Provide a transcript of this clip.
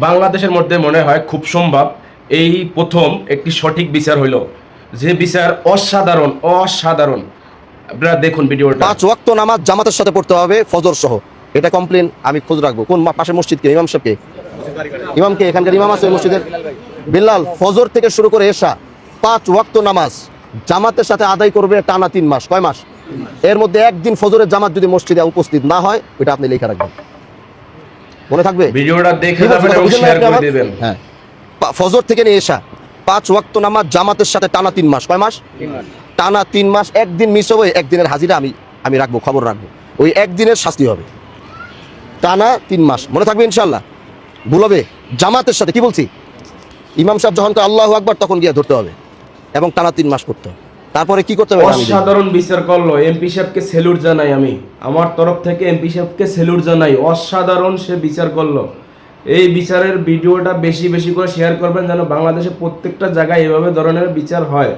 বাংলাদেশের মধ্যে মনে হয় খুব সম্ভব এই প্রথম একটি সঠিক বিচার হইল, যে বিচার অসাধারণ অসাধারণ। আপনারা দেখুন ভিডিওটা। 5 ওয়াক্ত নামাজ জামাতের সাথে পড়তে হবে ফজর সহ। এটা কমপ্লেন আমি খোঁজ রাখবো। কোন পাশে মসজিদকে ইমাম সাহেবকে, ইমামকে, এখানকার ইমাম আছে মসজিদের বিল্লাল। ফজর থেকে শুরু করে এশা 5 ওয়াক্ত নামাজ জামাতের সাথে আদায় করবে টানা 3 মাস। কয় মাস? এর মধ্যে একদিন ফজরের জামাত যদি মসজিদে উপস্থিত না হয়, ওটা আপনি লেখা রাখবেন, মনে থাকবে। ভিডিওটা দেখে যাবেন এবং শেয়ার করে দিবেন। হ্যাঁ, ফজর থেকে নিয়ে এশা 5 ওয়াক্ত নামাজ জামাতের সাথে টানা 3 মাস। কয় মাস? টানা 3 মাস। একদিন মিস হবে, একদিনের হাজিরা আমি রাখবো, খবর রাখবো। ওই একদিনের শাস্তি হবে। টানা 3 মাস, মনে থাকবে ইনশাল্লাহ। ভুল হবে জামাতের সাথে। কি বলছি? ইমাম সাহেব যখন আল্লাহু আকবার তখন গিয়ে ধরতে হবে এবং টানা 3 মাস করতে হবে। তারপরে কি করতে হবে? অসাধারণ বিচার করলো। এমপি সাহেবকে স্যালুট জানাই, আমি আমার তরফ থেকে এমপি সাহেবকে স্যালুট জানাই। অসাধারণ সে বিচার করলো। এই বিচারের ভিডিওটা বেশি বেশি করে শেয়ার করবেন, যেন বাংলাদেশে প্রত্যেকটা জায়গায় এভাবে ধরনের বিচার হয়।